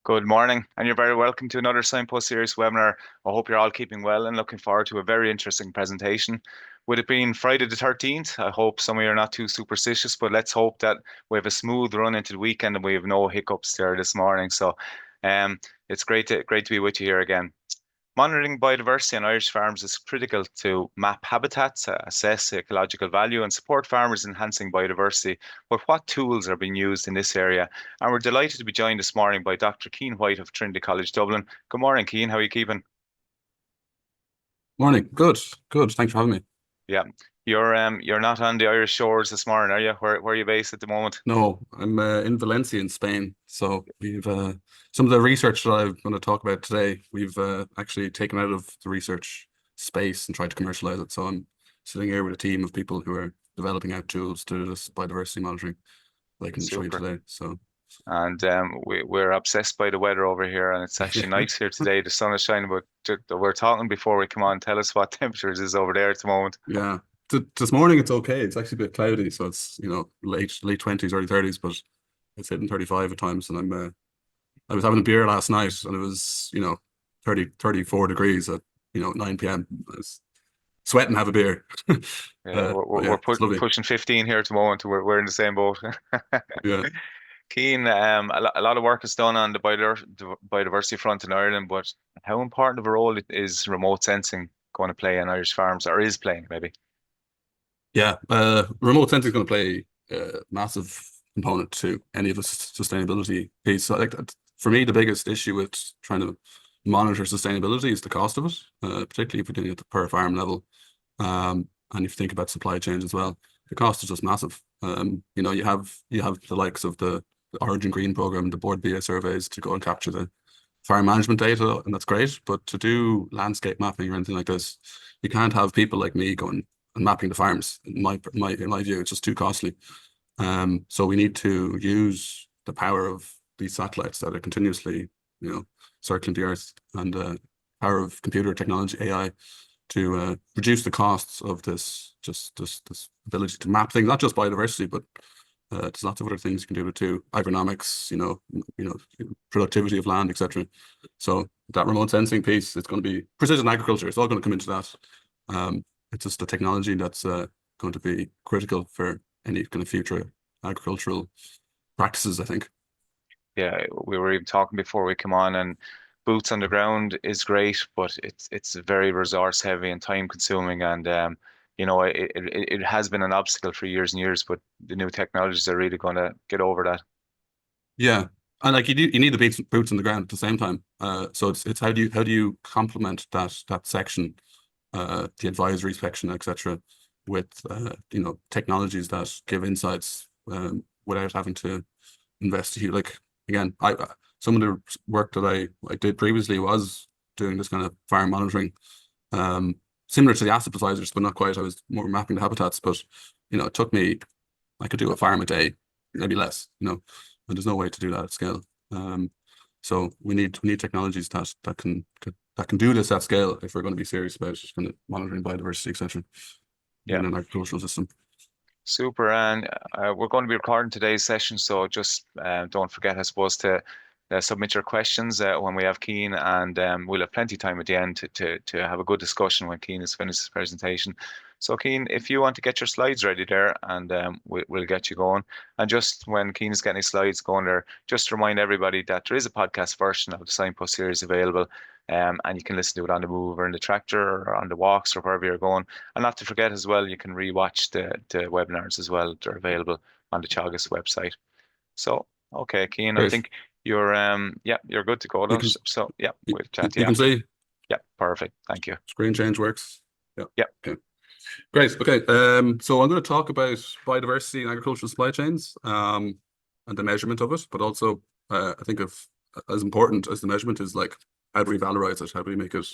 Good morning, and you're very welcome to another Signpost Series webinar. I hope you're all keeping well and looking forward to a very interesting presentation. With it being Friday the 13th, I hope some of you are not too superstitious, but let's hope that we have a smooth run into the weekend and we have no hiccups there this morning. So it's great to be with you here again. Monitoring biodiversity on Irish farms is critical to map habitats, assess ecological value, and support farmers in enhancing biodiversity. But what tools are being used in this area? And we're delighted to be joined this morning by Dr. Cian White of Trinity College Dublin. Good morning, Cian. How are you keeping? Morning. Good. Good. Thanks for having me. Yeah, you're not on the Irish shores this morning, are you? Where are you based at the moment? No, I'm in Valencia in Spain. So we've some of the research that I'm going to talk about today, we've actually taken out of the research space and tried to commercialize it. So I'm sitting here with a team of people who are developing out tools to do this biodiversity monitoring that I can show you Super. today. So And we're obsessed by the weather over here, and it's actually nice here today. The sun is shining, but we're talking before we come on. Tell us what temperatures is over there at the moment. yeah, this morning it's okay. It's actually a bit cloudy, so it's late 20s, early 30s, but it's hitting 35 at times. And I was having a beer last night and it was, 34 degrees at, 9 p.m. I was sweating, have a beer. Yeah, But yeah, it's lovely. pushing 15 here at the moment. We're in the same boat. Yeah. Cian, a lot of work is done on the biodiversity front in Ireland, but how important of a role is remote sensing going to play in Irish farms, or is playing maybe? Yeah. Remote sensing is going to play a massive component to any of the sustainability piece. So like that, for me, the biggest issue with trying to monitor sustainability is the cost of it, particularly if you're doing it at the per farm level. And if you think about supply chains as well, the cost is just massive. You have the likes of the Origin Green program, the Board BA surveys to go and capture the farm management data, and that's great. But to do landscape mapping or anything like this, you can't have people like me going and mapping the farms. In my view, it's just too costly. So we need to use the power of these satellites that are continuously, circling the Earth, and power of computer technology, AI, to reduce the costs of this ability to map things, not just biodiversity, but there's lots of other things you can do with it too. Agronomics, productivity of land, etc. So that remote sensing piece, it's going to be precision agriculture. It's all going to come into that. It's just the technology that's going to be critical for any kind of future agricultural practices, I think. Yeah, we were even talking before we come on, and boots on the ground is great, but it's very resource heavy and time consuming, and it has been an obstacle for years and years, but the new technologies are really going to get over that. Yeah, and like you need the boots on the ground at the same time. So it's how do you complement that section, the advisory section, etc., with technologies that give insights without having to investigate. Like again, I some of the work that I did previously was doing this kind of farm monitoring, similar to the asset advisors, but not quite. I was more mapping the habitats, but it took me, I could do a farm a day, maybe less, and there's no way to do that at scale. So we need technologies that can do this at scale if we're going to be serious about kind of monitoring biodiversity, etc., Yeah. in an agricultural system. Super, and we're going to be recording today's session, so just don't forget, I suppose, to submit your questions when we have Cian, and we'll have plenty of time at the end to have a good discussion when Cian has finished his presentation. So, Cian, if you want to get your slides ready there, and we'll get you going. And just when Cian is getting his slides going there, just to remind everybody that there is a podcast version of the Signpost series available, and you can listen to it on the move or in the tractor or on the walks or wherever you're going. And not to forget as well, you can rewatch the webinars as well. They're available on the Teagasc website. So, okay, Cian, I Great. think you're good to go You there. can So yeah, you, we'll chat to you you can after. see Yeah, perfect. Thank you. screen change works. Yeah. Yeah. Okay. Great. Okay. So I'm going to talk about biodiversity in agricultural supply chains, and the measurement of it, but also I think of as important as the measurement is like how do we valorize it? How do we make it,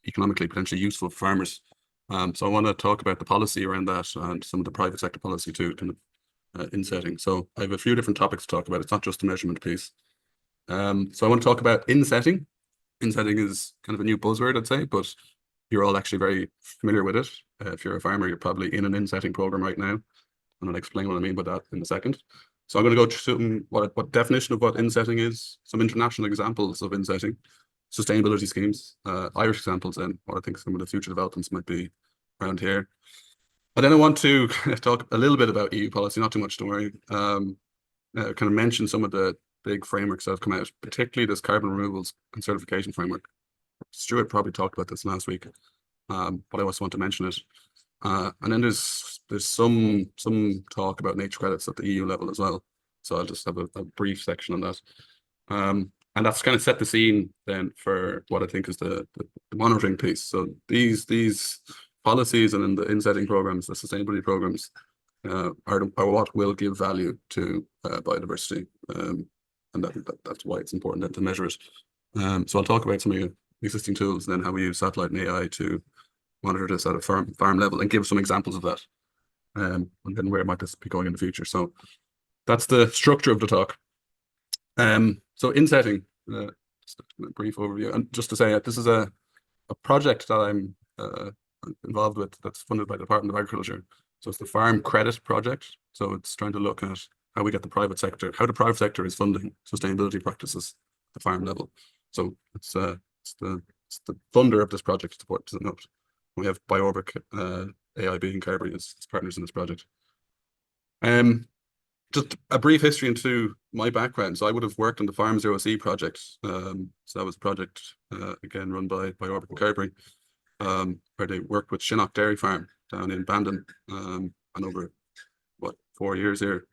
economically potentially useful for farmers? So I want to talk about the policy around that and some of the private sector policy too, kind of in setting. So I have a few different topics to talk about. It's not just the measurement piece. So I want to talk about insetting. Insetting is kind of a new buzzword, I'd say, but you're all actually very familiar with it. If you're a farmer, you're probably in an insetting program right now, and I'll explain what I mean by that in a second. So I'm going to go through what definition of what insetting is, some international examples of insetting, sustainability schemes, Irish examples, and what I think some of the future developments might be around here. And then I want to talk a little bit about EU policy, not too much, don't worry. Kind of mention some of the big frameworks that have come out, particularly this carbon removals and certification framework. Stuart probably talked about this last week, but I also want to mention it. And then there's some talk about nature credits at the EU level as well. So I'll just have a brief section on that. And that's kind of set the scene then for what I think is the monitoring piece. So these policies and then the insetting programs, the sustainability programs, are what will give value to biodiversity. And that's why it's important then to measure it. So I'll talk about some of the existing tools and then how we use satellite and AI to monitor this at a farm level and give some examples of that, and then where might this be going in the future. So that's the structure of the talk. So insetting, just a brief overview, and just to say this is a project that I'm involved with that's funded by the Department of Agriculture. So it's the Farm Credit Project. So it's trying to look at how we get the private sector, how the private sector is funding sustainability practices at the farm level. So it's the funder of this project, to note. We have Bioorbic, AIB, and Carberry as partners in this project. Just a brief history into my background. So I would have worked on the Farm Zero C project. So that was a project, again, run by Bioorbic and Carberry, where they worked with Shinnock Dairy Farm down in Bandon, and over, 4 years here,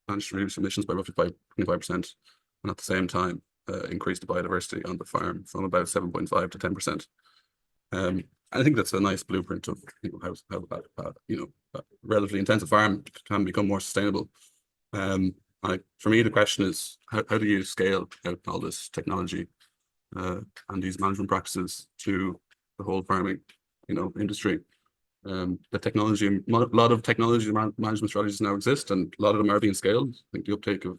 managed to reduce emissions by roughly 25%, and at the same time, increase the biodiversity on the farm from about 7.5 to 10%. I think that's a nice blueprint of how a relatively intensive farm can become more sustainable. For me, the question is how do you scale out all this technology and these management practices to the whole farming industry? The technology, a lot of technology management strategies now exist, and a lot of them are being scaled. I think the uptake of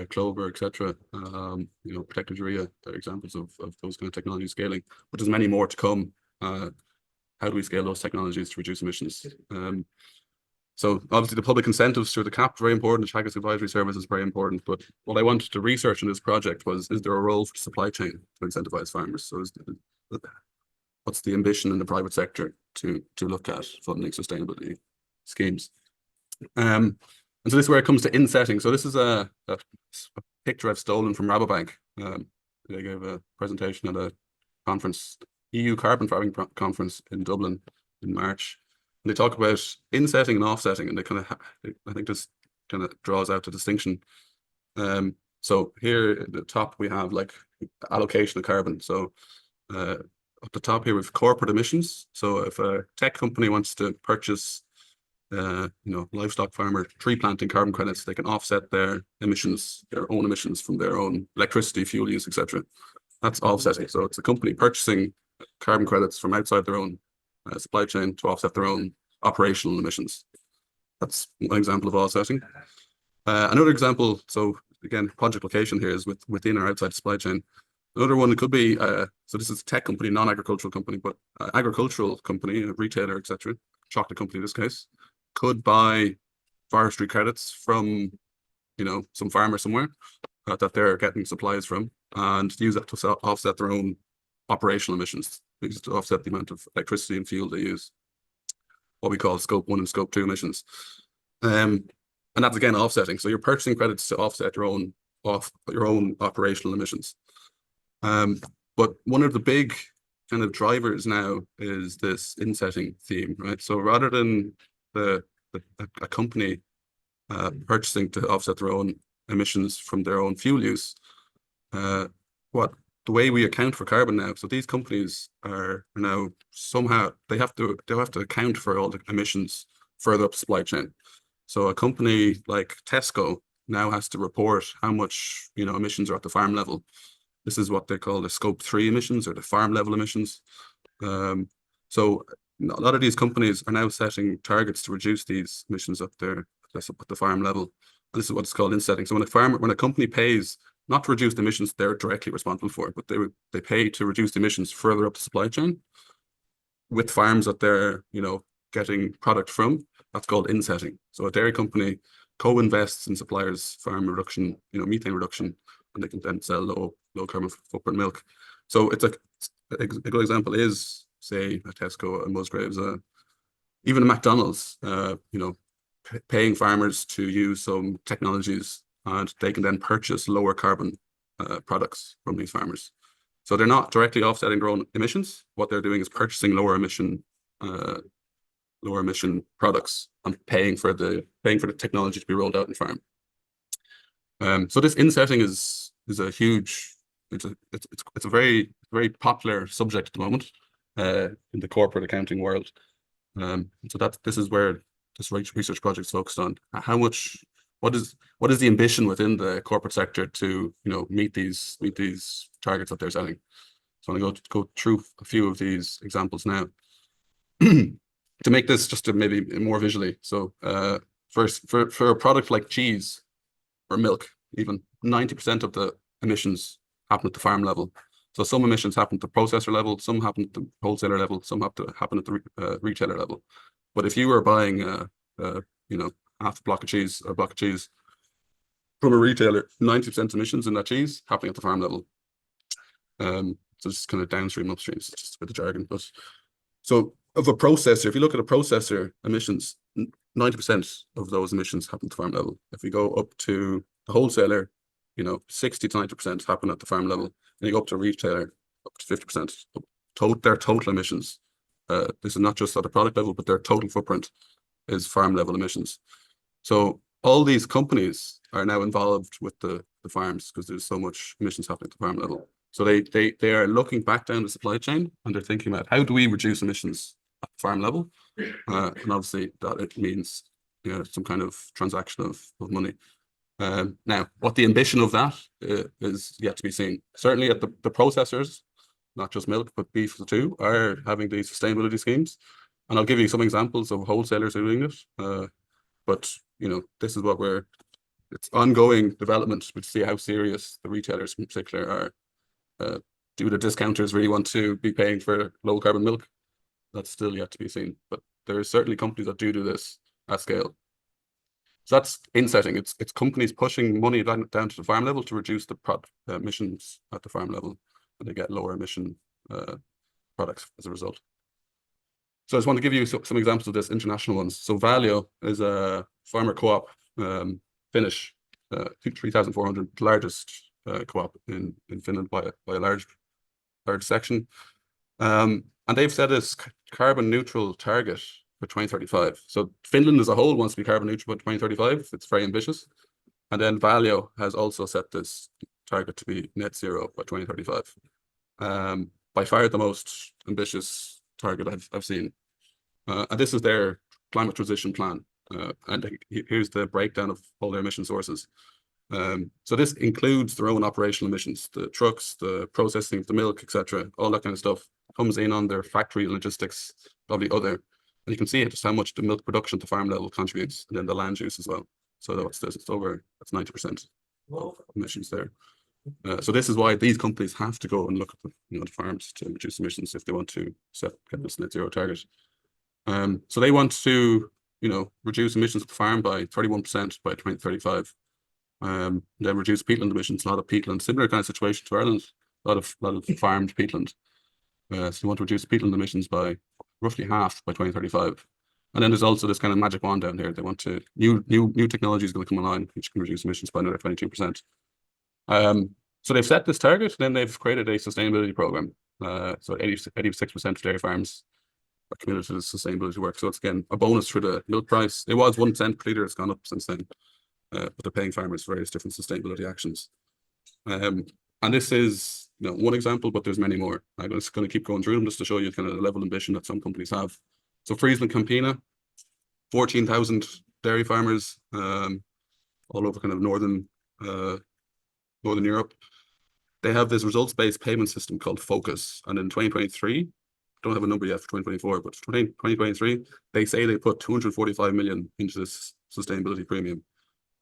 clover, etc. Protected urea, they're examples of those kind of technology scaling, but there's many more to come. How do we scale those technologies to reduce emissions? So obviously the public incentives through the CAP very important, the Teagasc Advisory Service is very important, but what I wanted to research in this project was, is there a role for the supply chain to incentivize farmers? So what's the ambition in the private sector to look at funding sustainability schemes? And so this is where it comes to insetting. So this is a picture I've stolen from Rabobank. They gave a presentation at a conference, EU Carbon Farming Conference in Dublin in March. And they talk about insetting and offsetting, and they kind of, I think this kind of draws out the distinction. So here at the top, we have like allocation of carbon. So at the top here, we have corporate emissions. So if a tech company wants to purchase livestock farmer tree planting carbon credits, they can offset their emissions, their own emissions from their own electricity, fuel use, etc. That's offsetting. So it's a company purchasing carbon credits from outside their own supply chain to offset their own operational emissions. That's one example of offsetting. Another example, so again, project location here is within or outside the supply chain. Another one, it could be, so this is a tech company, non-agricultural company, but agricultural company, a retailer, etc. Chocolate company in this case, could buy forestry credits from, some farmer somewhere that they're getting supplies from, and use that to offset their own operational emissions, to offset the amount of electricity and fuel they use, what we call Scope 1 and Scope 2 emissions. And that's again offsetting. So you're purchasing credits to offset your own operational emissions. But one of the big kind of drivers now is this insetting theme, right? So rather than a company purchasing to offset their own emissions from their own fuel use, the way we account for carbon now, so these companies are now somehow they'll have to account for all the emissions further up the supply chain. So a company like Tesco now has to report how much emissions are at the farm level. This is what they call the Scope 3 emissions, or the farm level emissions. So a lot of these companies are now setting targets to reduce these emissions at the farm level. And this is what's called insetting. So when a company pays not to reduce the emissions they're directly responsible for, but they pay to reduce the emissions further up the supply chain with farms that they're getting product from, that's called insetting. So a dairy company co-invests in suppliers' farm reduction, methane reduction, and they can then sell low carbon footprint milk. So a good example is, say, a Tesco, a Musgraves, even a McDonald's, paying farmers to use some technologies, and they can then purchase lower carbon products from these farmers. So they're not directly offsetting their own emissions. What they're doing is purchasing lower emission products and paying for the technology to be rolled out in farm. So this insetting is a huge, it's a very popular subject at the moment in the corporate accounting world. So this is where this research project is focused on. What is the ambition within the corporate sector to meet these targets that they're setting? So I'm going to go through a few of these examples now. To make this just maybe more visually. So first, for a product like cheese or milk, even 90% of the emissions happen at the farm level. So some emissions happen at the processor level, some happen at the wholesaler level, some have to happen at the retailer level. But if you were buying half a block of cheese or a block of cheese from a retailer, 90% emissions in that cheese happening at the farm level. So it's kind of downstream, upstream, it's just a bit of jargon. But so of a processor, if you look at a processor emissions, 90% of those emissions happen at the farm level. If we go up to the wholesaler, 60 to 90% happen at the farm level. And you go up to a retailer, up to 50%. Their total emissions. This is not just at the product level, but their total footprint is farm level emissions. So all these companies are now involved with the farms because there's so much emissions happening at the farm level. So they are looking back down the supply chain, and they're thinking about how do we reduce emissions at the farm level, and obviously that it means some kind of transaction of money. Now, what the ambition of that is yet to be seen. Certainly at the processors, not just milk, but beef too, are having these sustainability schemes, and I'll give you some examples of wholesalers who are doing it. But this is it's ongoing development to see how serious the retailers in particular are. Do the discounters really want to be paying for low carbon milk? That's still yet to be seen, but there are certainly companies that do this at scale. So that's insetting. It's companies pushing money down to the farm level to reduce the emissions at the farm level, and they get lower emission products as a result. So I just want to give you some examples of this, international ones. So Valio is a farmer co-op, Finnish, 3,400, largest co-op in Finland by a large section. And they've set this carbon neutral target for 2035. So Finland as a whole wants to be carbon neutral by 2035. It's very ambitious. And then Valio has also set this target to be net zero by 2035. By far the most ambitious target I've seen. And this is their climate transition plan. And here's the breakdown of all their emission sources. So this includes their own operational emissions, the trucks, the processing of the milk, etc. All that kind of stuff comes in on their factory logistics, probably other. And you can see just how much the milk production at the farm level contributes, and then the land use as well. So that's 90% emissions there. So this is why these companies have to go and look at the farms to reduce emissions if they want to get this net zero target. So they want to reduce emissions at the farm by 31% by 2035. Then reduce peatland emissions. A lot of peatland, similar kind of situation to Ireland. A lot of farmed peatland. So you want to reduce peatland emissions by roughly half by 2035. And then there's also this kind of magic wand down here. They want to new technology is going to come online, which can reduce emissions by another 22%. So they've set this target, then they've created a sustainability program. So 86% of dairy farms are committed to this sustainability work. So it's again a bonus for the milk price. It was 1 cent per litre, it's gone up since then. But they're paying farmers for various different sustainability actions. And this is one example, but there's many more. I'm just going to keep going through them just to show you kind of the level of ambition that some companies have. So Friesland Campina, 14,000 dairy farmers all over kind of northern Europe. They have this results-based payment system called Focus. And in 2023, don't have a number yet for 2024, but for 2023, they say they put 245 million into this sustainability premium,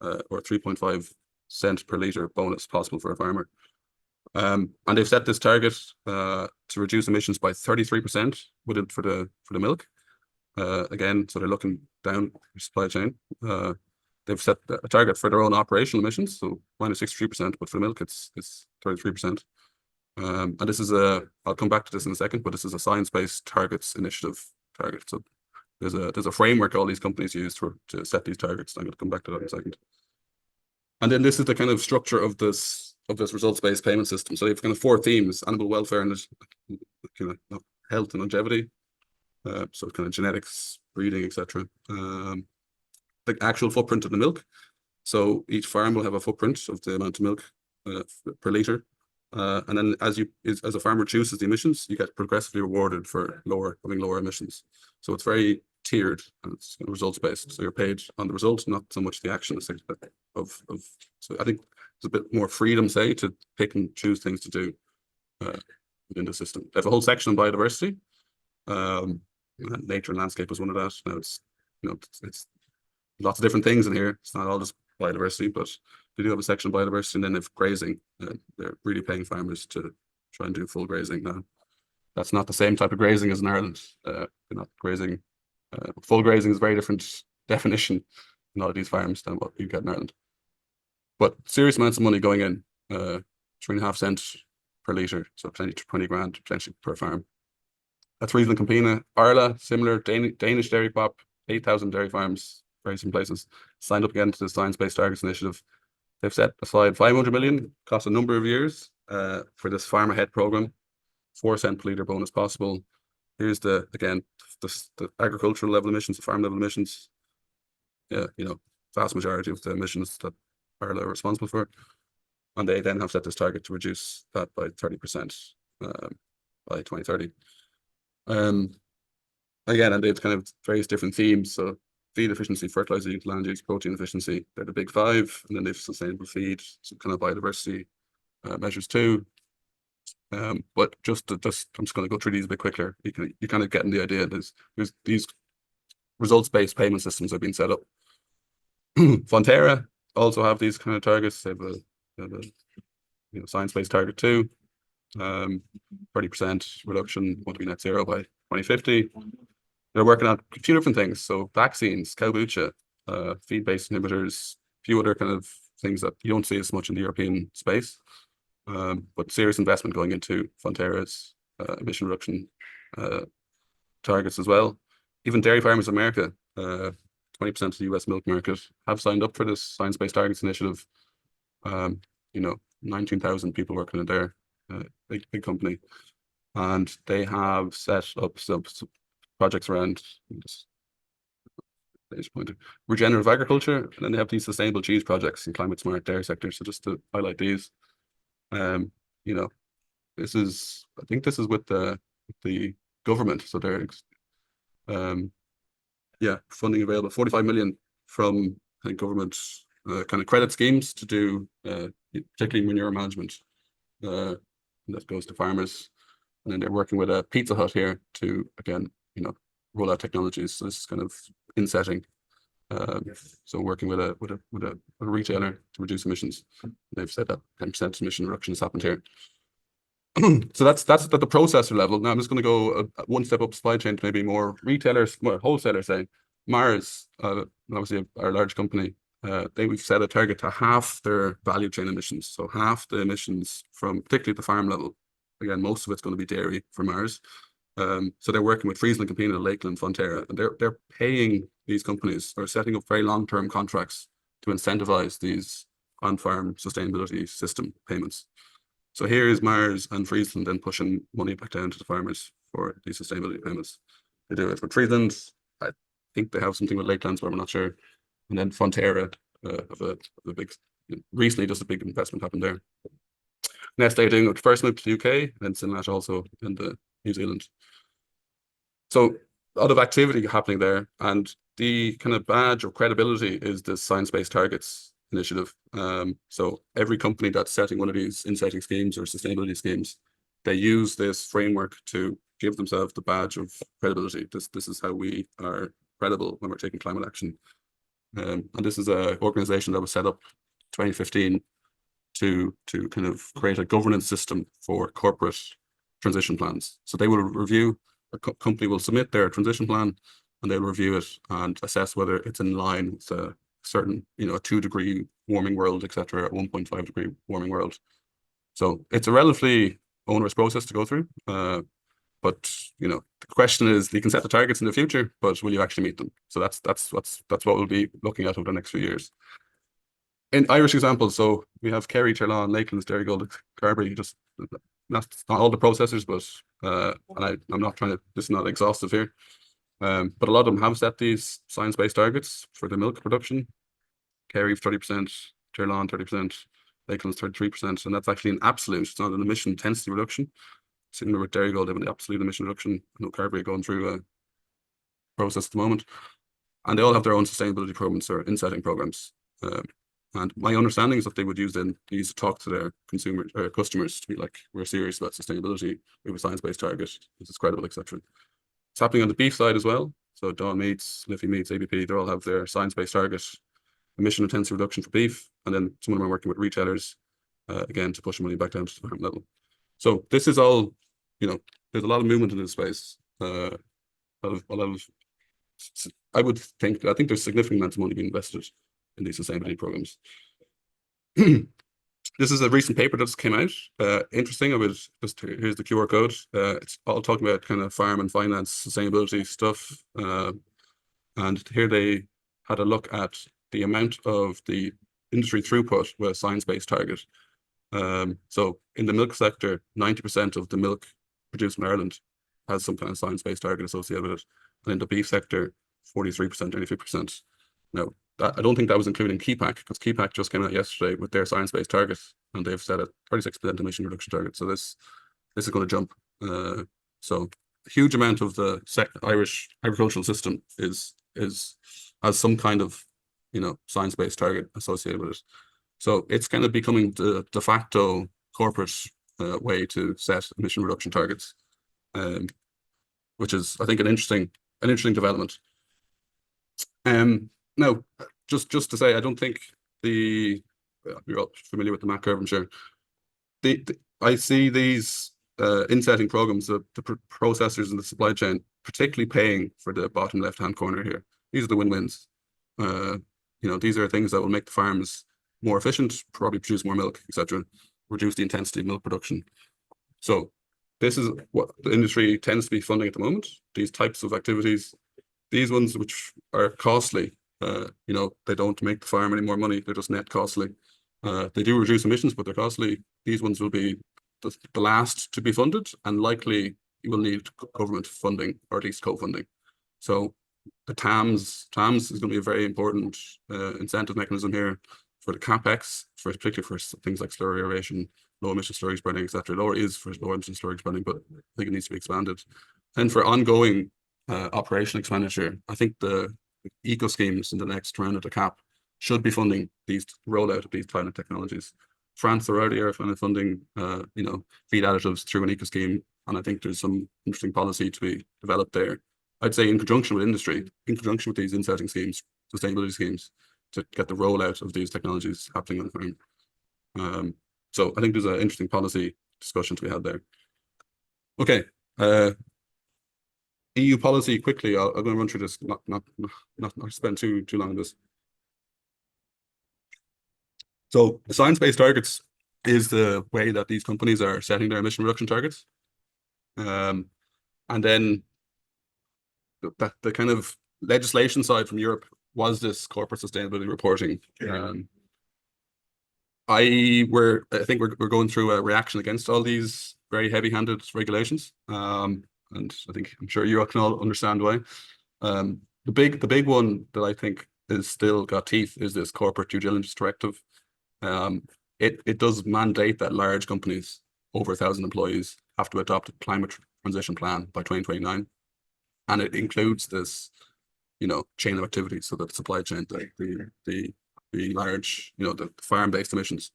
or 3.5 cents per litre bonus possible for a farmer. And they've set this target to reduce emissions by 33% for the milk. Again, so they're looking down the supply chain. they've set a target for their own operational emissions, so minus 63%, but for the milk, it's 33%. And this is I'll come back to this in a second, but this is a science-based targets initiative target. So there's a framework all these companies use to set these targets. I'm going to come back to that in a second. And then this is the kind of structure of this results-based payment system. So you've kind of 4 themes: animal welfare and kind of health and longevity. So kind of genetics, breeding, etc. The actual footprint of the milk. So each farm will have a footprint of the amount of milk per litre. And then as a farmer reduces the emissions, you get progressively rewarded for having lower emissions. So it's very tiered and it's results based. So you're paid on the results, not so much the action of. So I think there's a bit more freedom, say, to pick and choose things to do within the system. They have a whole section on biodiversity. Nature and landscape was one of that. Now it's lots of different things in here. It's not all just biodiversity, but they do have a section on biodiversity, and then they've grazing. They're really paying farmers to try and do full grazing now. That's not the same type of grazing as in Ireland. They're not grazing. Full grazing is a very different definition in a lot of these farms than what you get in Ireland. But serious amounts of money going in, 3.5 cents per litre, so 20 grand potentially per farm. That's Friesland Campina. Ireland, similar. Danish dairy crop, 8,000 dairy farms, various places, signed up again to the Science Based Targets Initiative. They've set aside 500 million, cost a number of years for this farm ahead program. 4 cent per litre bonus possible. Here's the agricultural level emissions, the farm level emissions. Vast majority of the emissions that Ireland are responsible for. And they then have set this target to reduce that by 30% by 2030. Again, and it's kind of various different themes. So feed efficiency, fertilizer use, land use, protein efficiency, they're the big 5. And then they've sustainable feed, some kind of biodiversity measures too. But I'm just going to go through these a bit quicker. You kind of getting the idea. There's these results-based payment systems have been set up. Fonterra also have these kind of targets. They have a science-based target too. 30% reduction, want to be net zero by 2050. They're working on a few different things. So vaccines, kombucha, feed-based inhibitors, a few other kind of things that you don't see as much in the European space. But serious investment going into Fonterra's emission reduction targets as well. Even dairy farmers in America, 20% of the US milk market, have signed up for this Science-Based Targets Initiative. 19,000 people working in there, big company. And they have set up some projects around regenerative agriculture, and then they have these sustainable cheese projects and climate smart dairy sector. So just to highlight these, I think this is with the government. So they're funding available, 45 million from government kind of credit schemes to do particularly manure management. That goes to farmers, and then they're working with a Pizza Hut here to again roll out technologies. So this is kind of in setting. So working with a retailer to reduce emissions. They've said that 10% emission reduction has happened here. So that's at the processor level. Now I'm just going to go one step up supply chain to maybe more retailers, more wholesalers. Say Mars, obviously our large company, we've set a target to half their value chain emissions. So half the emissions from particularly at the farm level. Again, most of it's going to be dairy for Mars. So they're working with Friesland, Campina, Lakeland, Fonterra, and they're paying these companies or setting up very long-term contracts to incentivize these on-farm sustainability system payments. So here is Mars and Friesland then pushing money back down to the farmers for these sustainability payments. They do it with Friesland. I think they have something with Lakelands, but I'm not sure. And then Fonterra have a big, recently just a big investment happened there. Nestlé doing it first move to the UK, and Sinlash also in the New Zealand. So a lot of activity happening there, and the kind of badge of credibility is the Science-Based Targets Initiative. So every company that's setting one of these insetting schemes or sustainability schemes, they use this framework to give themselves the badge of credibility. This is how we are credible when we're taking climate action. And this is an organization that was set up 2015 to kind of create a governance system for corporate transition plans. So they will review, a company will submit their transition plan, and they'll review it and assess whether it's in line with certain, a 2-degree warming world, etc., a 1.5-degree warming world. So it's a relatively onerous process to go through. But the question is, you can set the targets in the future, but will you actually meet them? So that's what we'll be looking at over the next few years. In Irish examples, so we have Kerry, Tirlawn, Lakelands, Dairygold, Carberry, just not all the processors, but and I'm not trying to, this is not exhaustive here. But a lot of them have set these science-based targets for the milk production. Kerry 30%, Tirlawn 30%, Lakelands 33%, and that's actually an absolute, it's not an emission intensity reduction. Similar with Dairygold, they have an absolute emission reduction. I know Carberry going through a process at the moment, and they all have their own sustainability programs or insetting programs. And my understanding is that they would use these to talk to their consumers or customers to be like, we're serious about sustainability, we have a science-based target, this is credible, etc. It's happening on the beef side as well. So Dawn Meats, Liffey Meats, ABP, they all have their science-based target, emission intensity reduction for beef, and then some of them are working with retailers, again, to push money back down to the farm level. So this is all, there's a lot of movement in this space. I think there's significant amounts of money being invested in these sustainability programs. This is a recent paper that's came out. Interesting. Here's the QR code. It's all talking about kind of farm and finance sustainability stuff. And here they had a look at the amount of the industry throughput with a science-based target. So in the milk sector, 90% of the milk produced in Ireland has some kind of science-based target associated with it. And in the beef sector, 43%, 95%. Now, I don't think that was including KeyPack, because KeyPack just came out yesterday with their science-based target, and they've set a 36% emission reduction target. So this is going to jump. So a huge amount of the Irish agricultural system has some kind of science-based target associated with it. So it's kind of becoming the de facto corporate way to set emission reduction targets, which is, I think, an interesting development. Now, just to say, I don't think you're all familiar with the MAC curve, I'm sure. I see these insetting programs, the processors in the supply chain, particularly paying for the bottom left-hand corner here. These are the win-wins. These are things that will make the farms more efficient, probably produce more milk, etc., reduce the intensity of milk production. So this is what the industry tends to be funding at the moment, these types of activities. These ones which are costly, they don't make the farm any more money, they're just net costly. They do reduce emissions, but they're costly. These ones will be the last to be funded, and likely you will need government funding, or at least co-funding. So the TAMS is going to be a very important incentive mechanism here for the CapEx, particularly for things like slurry aeration, low emission slurry spreading, etc. Lower is for low emission slurry spreading, but I think it needs to be expanded. And for ongoing operational expenditure, I think the eco schemes in the next round of the CAP should be funding these rollout of these pilot technologies. France already are funding, feed additives through an eco scheme, and I think there's some interesting policy to be developed there. I'd say in conjunction with industry, in conjunction with these insetting schemes, sustainability schemes, to get the rollout of these technologies happening on the farm. So I think there's an interesting policy discussion to be had there. Okay. EU policy quickly. I'm going to run through this, not spend too long on this. So the science-based targets is the way that these companies are setting their emission reduction targets. And then the kind of legislation side from Europe was this corporate sustainability reporting. I think we're going through a reaction against all these very heavy-handed regulations. And I'm sure you all can all understand why. The big one that I think is still got teeth is this corporate due diligence directive. It does mandate that large companies over 1,000 employees have to adopt a climate transition plan by 2029, and it includes this, chain of activities, so that the supply chain, the large, the farm-based emissions.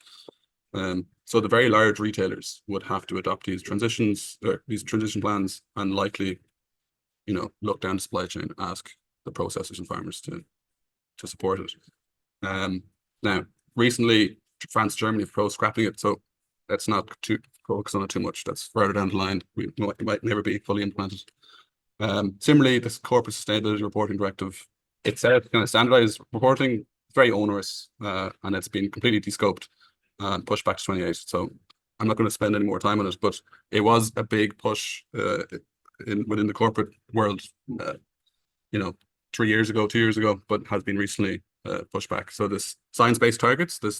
So the very large retailers would have to adopt these transition plans, and likely, look down the supply chain, ask the processors and farmers to support it. Now, recently, France, Germany have proposed scrapping it, so let's not focus on it too much. That's further down the line. It might never be fully implemented. Similarly, this corporate sustainability reporting directive, it said kind of standardized reporting. very onerous, and it's been completely descoped and pushed back to 28. So I'm not going to spend any more time on it, but it was a big push within the corporate world, 2 years ago, but has been recently pushed back. So this science-based targets, this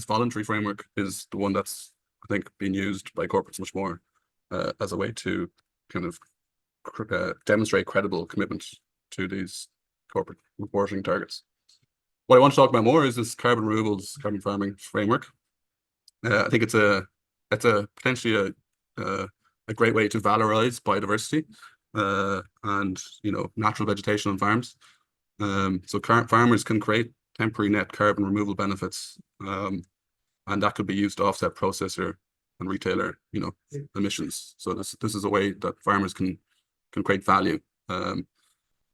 voluntary framework is the one that's, I think, being used by corporates much more as a way to kind of demonstrate credible commitment to these corporate reporting targets. What I want to talk about more is this carbon removals, carbon farming framework. I think it's a potentially a great way to valorize biodiversity and natural vegetation on farms. So current farmers can create temporary net carbon removal benefits, and that could be used to offset processor and retailer emissions. So this is a way that farmers can create value.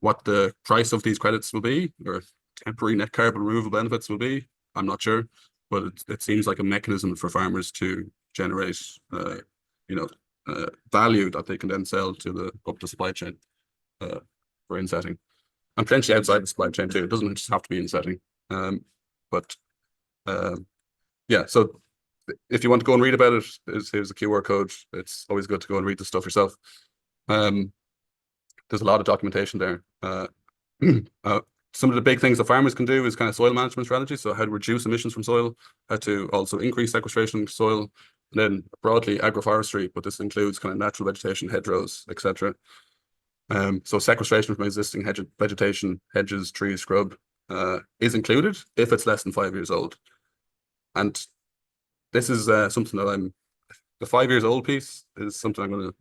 What the price of these credits will be, or temporary net carbon removal benefits will be, I'm not sure, but it seems like a mechanism for farmers to generate value that they can then sell to up the supply chain for insetting, and potentially outside the supply chain too. It doesn't just have to be insetting. Yeah, so if you want to go and read about it, here's a QR code. It's always good to go and read the stuff yourself. There's a lot of documentation there. Some of the big things that farmers can do is kind of soil management strategies. So how to reduce emissions from soil, how to also increase sequestration of soil, and then broadly agroforestry, but this includes kind of natural vegetation, hedgerows, etc. So sequestration from existing vegetation, hedges, trees, scrub is included if it's less than 5 years old. And this is something that the 5 years old piece is something I'm going to,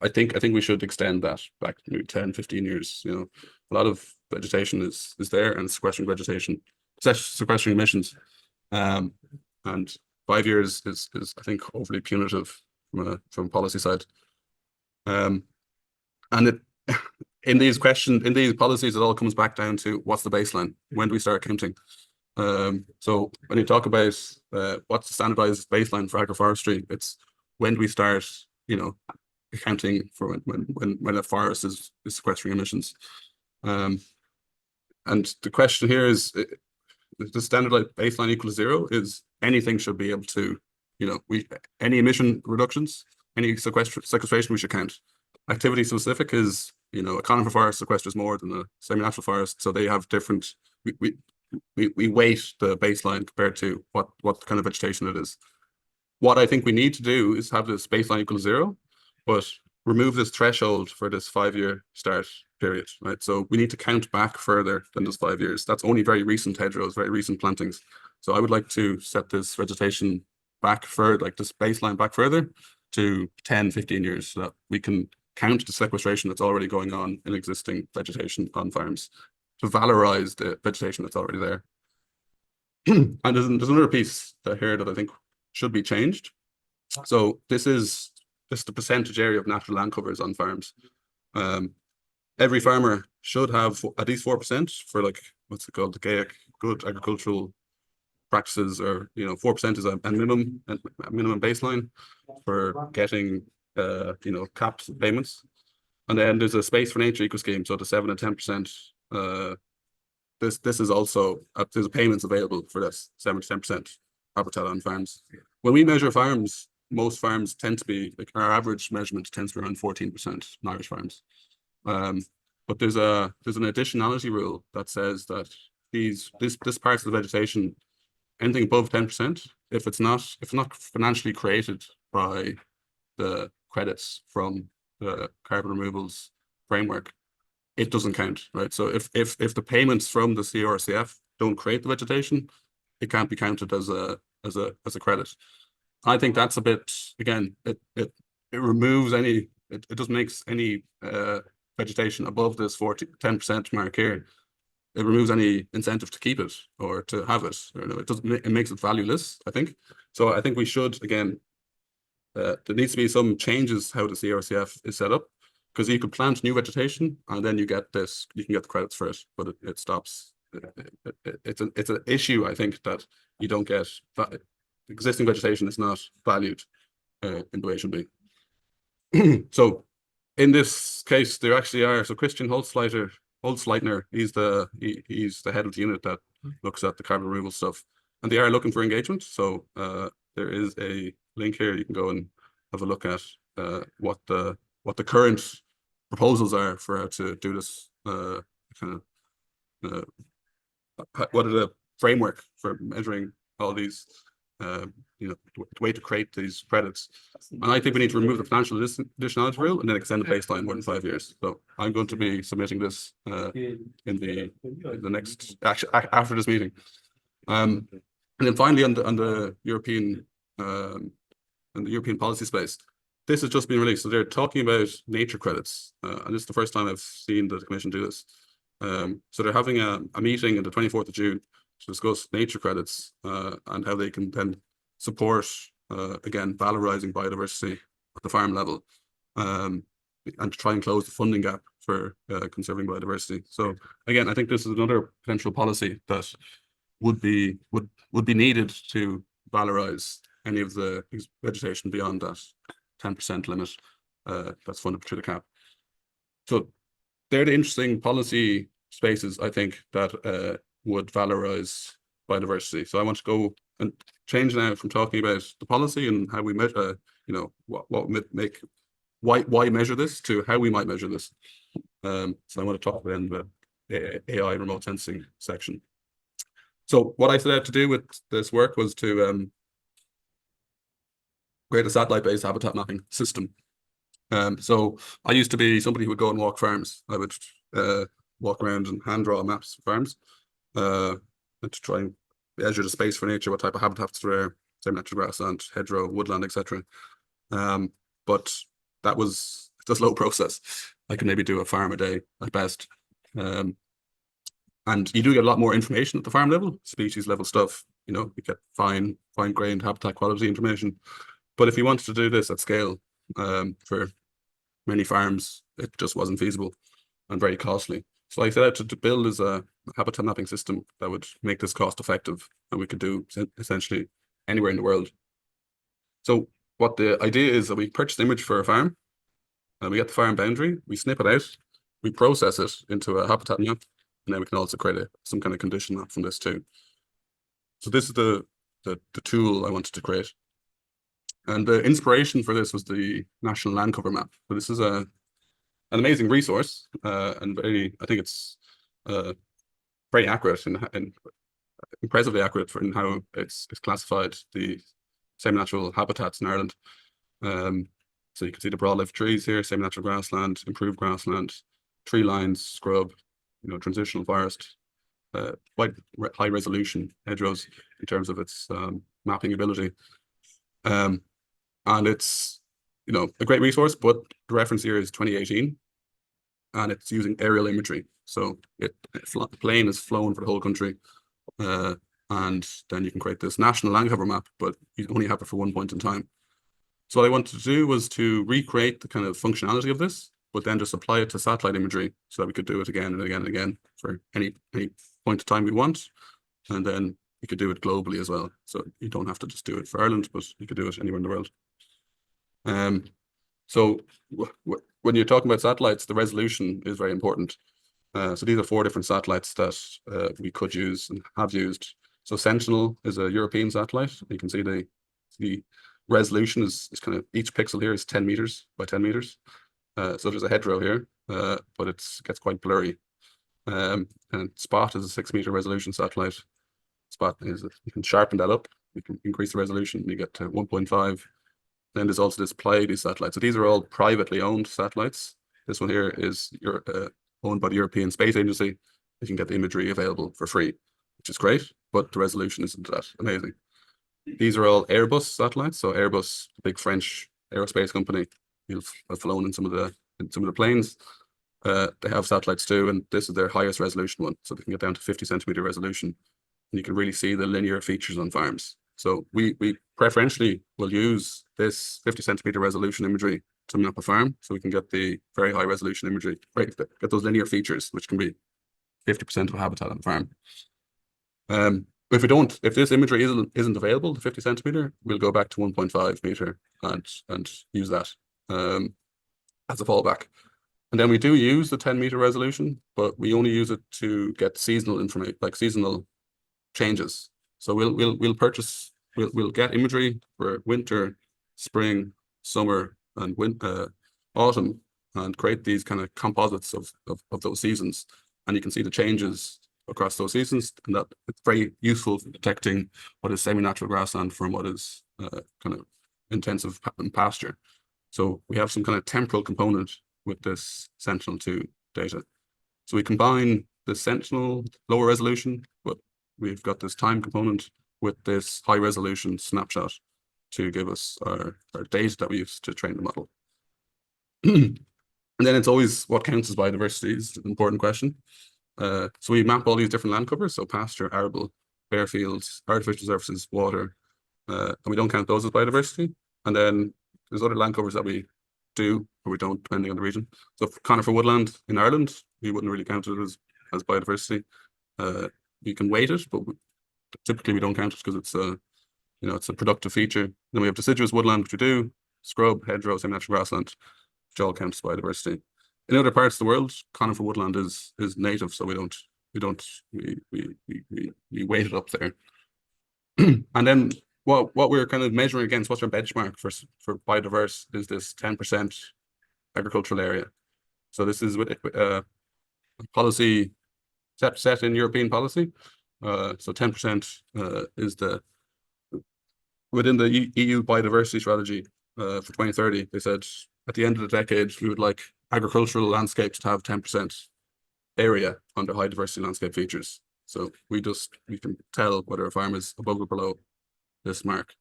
I think we should extend that back to 10, 15 years. A lot of vegetation is there, and sequestering emissions. And 5 years is I think overly punitive from policy side. And in these policies, it all comes back down to what's the baseline? When do we start counting? So when you talk about what's the standardized baseline for agroforestry, it's when do we start, accounting for when a forest is sequestering emissions. And the question here is, the standardized baseline equals 0 is anything should be able to, any emission reductions, any sequestration we should count. Activity specific is, a conifer forest sequesters more than a semi-natural forest, so they have different. We weight the baseline compared to what kind of vegetation it is. What I think we need to do is have this baseline equal 0, but remove this threshold for this 5-year start period, right? So we need to count back further than just 5 years. That's only very recent hedgerows, very recent plantings. So I would like to set this vegetation back further, like this baseline back further to 10, 15 years, so that we can count the sequestration that's already going on in existing vegetation on farms to valorize the vegetation that's already there. And there's another piece here that I think should be changed. So this is the percentage area of natural land covers on farms. Every farmer should have at least 4% for, like, what's it called, the GAEC, good agricultural practices, or 4% is a minimum baseline for getting capped payments. And then there's a space for nature eco scheme, so the 7 and 10%. This is also there's payments available for this 7 to 10% habitat on farms. When we measure farms, most farms tend to be, like, our average measurement tends to be around 14% in Irish farms. But there's an additionality rule that says that this parts of the vegetation, anything above 10%, if it's not financially created by the credits from the carbon removals framework, it doesn't count, right? So if the payments from the CRCF don't create the vegetation, it can't be counted as a credit. I think that's a bit, again, it removes any, it doesn't make any vegetation above this 10% mark here. It removes any incentive to keep it or to have it. It makes it valueless, I think. So I think we should, again, there needs to be some changes how the CRCF is set up, because you could plant new vegetation and then you can get the credits for it, but it stops. It's an issue, I think, that you don't get. Existing vegetation is not valued in the way it should be. So in this case, there actually are. So Christian Holzleiter Ulf Leitner, he's the head of the unit that looks at the carbon removal stuff, and they are looking for engagement. So there is a link here. You can go and have a look at what the current proposals are for how to do this. Kind of what are the framework for measuring all these, the way to create these credits. And I think we need to remove the financial additionality rule and then extend the baseline more than 5 years. So I'm going to be submitting this in the next, actually, after this meeting. And then finally on the European policy space, this has just been released. So they're talking about nature credits. And this is the first time I've seen the Commission do this. So they're having a meeting on the 24th of June to discuss nature credits and how they can then support, again, valorizing biodiversity at the farm level and to try and close the funding gap for conserving biodiversity. So again, I think this is another potential policy that would be needed to valorize any of the vegetation beyond that 10% limit that's funded through the cap. So they're the interesting policy spaces, I think, that would valorize biodiversity. So I want to go and change now from talking about the policy and how we measure, why measure this to how we might measure this. So I want to talk about in the AI remote sensing section. So what I set out to do with this work was to create a satellite-based habitat mapping system. So I used to be somebody who would go and walk farms. I would walk around and hand draw maps for farms and to try and measure the space for nature, what type of habitats there are, semi-natural grassland, hedgerow, woodland, etc. But that was a slow process. I could maybe do a farm a day at best. And you do get a lot more information at the farm level, species level stuff. You get fine-grained habitat quality information. But if you wanted to do this at scale for many farms, it just wasn't feasible and very costly. So I set out to build as a habitat mapping system that would make this cost effective, and we could do essentially anywhere in the world. So what the idea is that we purchase the image for a farm, and we get the farm boundary, we snip it out, we process it into a habitat map, and then we can also create some kind of condition map from this too. So this is the tool I wanted to create. And the inspiration for this was the National Land Cover Map. So this is an amazing resource and I think it's very accurate and impressively accurate in how it's classified the semi-natural habitats in Ireland. So you can see the broadleaf trees here, semi-natural grassland, improved grassland, tree lines, scrub, transitional forest, quite high resolution hedgerows in terms of its mapping ability. And it's, a great resource, but the reference here is 2018, and it's using aerial imagery. So the plane is flown for the whole country, and then you can create this national land cover map, but you only have it for one point in time. So what I wanted to do was to recreate the kind of functionality of this, but then just apply it to satellite imagery so that we could do it again and again and again for any point of time we want. And then you could do it globally as well. So you don't have to just do it for Ireland, but you could do it anywhere in the world. So when you're talking about satellites, the resolution is very important. So these are 4 different satellites that we could use and have used. So Sentinel is a European satellite. You can see the resolution is kind of, each pixel here is 10 meters by 10 meters. So there's a hedgerow here, but it gets quite blurry. And Spot is a 6-meter resolution satellite. Spot is, you can sharpen that up, you can increase the resolution, you get to 1.5. Then there's also this Pleiades satellite. So these are all privately owned satellites. This one here is owned by the European Space Agency. You can get the imagery available for free, which is great, but the resolution isn't that amazing. These are all Airbus satellites. So Airbus, the big French aerospace company, you've flown in some of the planes. They have satellites too, and this is their highest resolution one. So they can get down to 50-centimeter resolution, and you can really see the linear features on farms. So we preferentially will use this 50-centimeter resolution imagery to map a farm, so we can get the very high resolution imagery, right? Get those linear features, which can be 50% of a habitat on the farm. If this imagery isn't available, the 50-centimeter, we'll go back to 1.5 meter and use that as a fallback. And then we do use the 10-meter resolution, but we only use it to get seasonal information, like seasonal changes. So we'll get imagery for winter, spring, summer, and autumn, and create these kind of composites of those seasons. And you can see the changes across those seasons, and that it's very useful for detecting what is semi-natural grassland from what is kind of intensive pasture. So we have some kind of temporal component with this Sentinel-2 data. So we combine the Sentinel lower resolution, but we've got this time component with this high resolution snapshot to give us our data that we use to train the model. And then it's always what counts as biodiversity is an important question. So we map all these different land covers, so pasture, arable, bare fields, artificial surfaces, water, and we don't count those as biodiversity. And then there's other land covers that we do or we don't, depending on the region. So conifer woodland in Ireland, we wouldn't really count it as biodiversity. You can weight it, but typically we don't count it because it's a it's a productive feature. Then we have deciduous woodland, which we do, scrub, hedgerow, semi-natural grassland, which all counts as biodiversity. In other parts of the world, conifer woodland is native, so we weight it up there. And then what we're kind of measuring against, what's our benchmark for biodiverse, is this 10% agricultural area. So this is with policy set in European policy. So 10% is within the EU biodiversity strategy for 2030. They said at the end of the decade we would like agricultural landscapes to have 10% area under high diversity landscape features. So we can tell whether a farm is above or below this mark.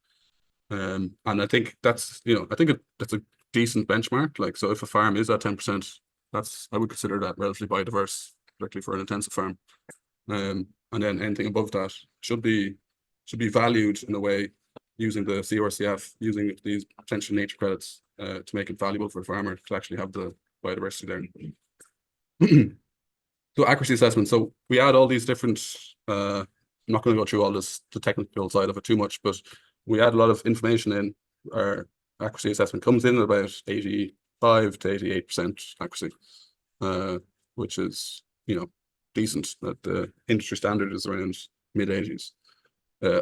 And I think that's that's a decent benchmark. Like, so if a farm is at 10%, I would consider that relatively biodiverse, particularly for an intensive farm. And then anything above that should be valued in a way using the CRCF, using these potential nature credits to make it valuable for a farmer to actually have the biodiversity there. So accuracy assessment. So we add all these different, I'm not going to go through all this, the technical side of it too much, but we add a lot of information in. Our accuracy assessment comes in at about 85 to 88% accuracy, which is, decent. That the industry standard is around mid-80s.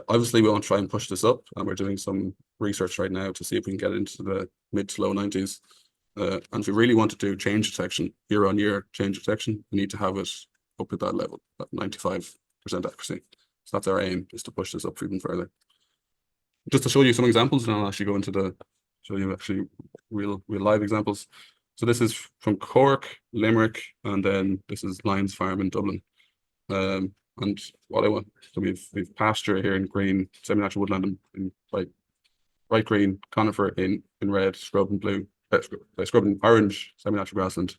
Obviously, we want to try and push this up, and we're doing some research right now to see if we can get into the mid to low 90s. And if we really want to do change detection, year-on-year change detection, we need to have it up at that level, at 95% accuracy. So that's our aim, is to push this up even further. Just to show you some examples, and I'll actually go into show you actually real live examples. So this is from Cork, Limerick, and then this is Lyons Farm in Dublin. And what I want, so we've pasture here in green, semi-natural woodland in bright green, conifer in red, scrub in blue, scrub in orange, semi-natural grassland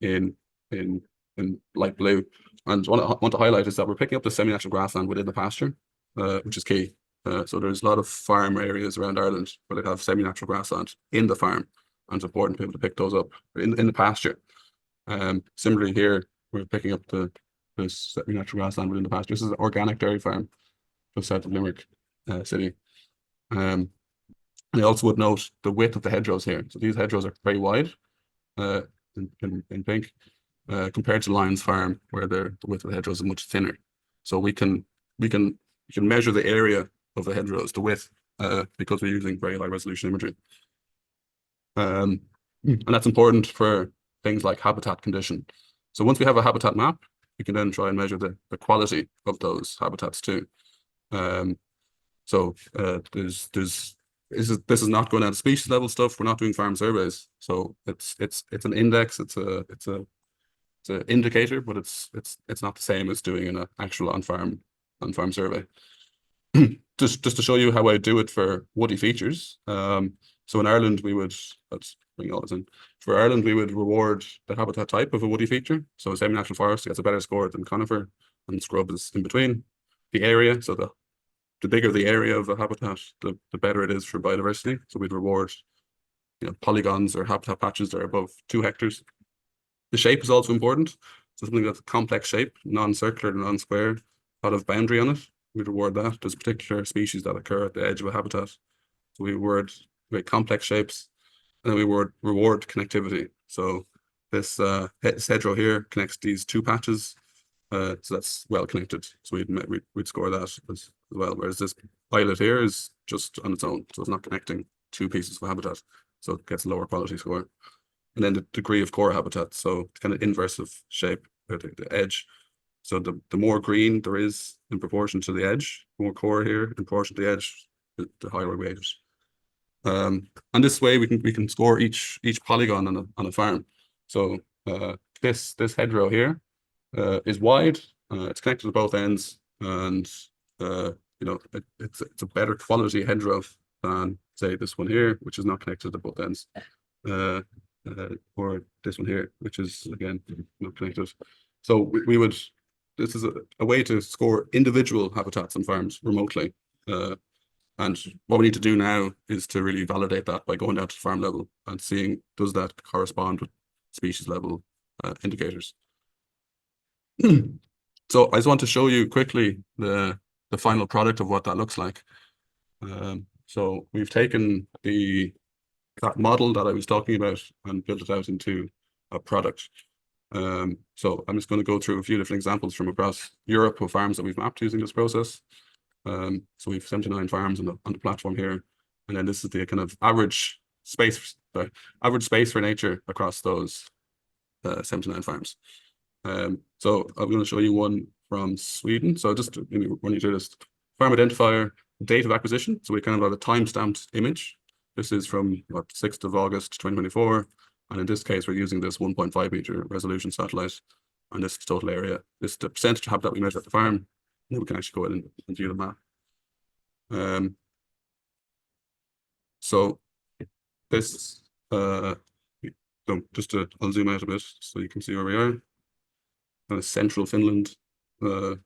in light blue. And what I want to highlight is that we're picking up the semi-natural grassland within the pasture, which is key. So there's a lot of farm areas around Ireland where they have semi-natural grassland in the farm, and it's important to be able to pick those up in the pasture. Similarly here, we're picking up this semi-natural grassland within the pasture. This is an organic dairy farm just south of Limerick city. And I also would note the width of the hedgerows here. So these hedgerows are very wide in pink compared to Lyons Farm, where the width of the hedgerows is much thinner. So we can measure the area of the hedgerows, the width, because we're using very high resolution imagery. And that's important for things like habitat condition. So once we have a habitat map, we can then try and measure the quality of those habitats too. So this is not going at species level stuff. We're not doing farm surveys. So it's an index. It's an indicator, but it's not the same as doing an actual on farm survey. Just to show you how I do it for woody features. So in Ireland, let's bring all this in. For Ireland, we would reward the habitat type of a woody feature. So semi-natural forest gets a better score than conifer, and scrub is in between. The area, so the bigger the area of a habitat, the better it is for biodiversity. So we'd reward polygons or habitat patches that are above 2 hectares. The shape is also important. So something that's a complex shape, non-circular, non-square, a lot of boundary on it, we'd reward that. There's particular species that occur at the edge of a habitat. So we reward very complex shapes, and then we reward connectivity. So this hedgerow here connects these two patches. So that's well connected. So we'd score that as well. Whereas this islet here is just on its own. So it's not connecting two pieces of habitat. So it gets a lower quality score. And then the degree of core habitat. So it's kind of inverse of shape, the edge. So the more green there is in proportion to the edge, more core here in proportion to the edge, the higher we weight it. And this way we can score each polygon on a farm. So this hedgerow here is wide. It's connected to both ends, and you know, it's a better quality hedgerow than say this one here, which is not connected to both ends, or this one here, which is again not connected. So we would. This is a way to score individual habitats on farms remotely. And what we need to do now is to really validate that by going down to the farm level and seeing, does that correspond with species level indicators. So I just want to show you quickly the final product of what that looks like. So we've taken that model that I was talking about and built it out into a product. So I'm just going to go through a few different examples from across Europe of farms that we've mapped using this process. So we have 79 farms on the platform here, and then this is the kind of average space for nature across those 79 farms. So I'm going to show you one from Sweden. So just to maybe run you through this farm identifier, date of acquisition. So we kind of have a time-stamped image. This is from what, 6th of August 2024, and in this case we're using this 1.5 meter resolution satellite, and this is the total area. This is the percentage of habitat we measured at the farm. Then we can actually go in and view the map. So this, I'll zoom out a bit so you can see where we are. Kind of central Finland, and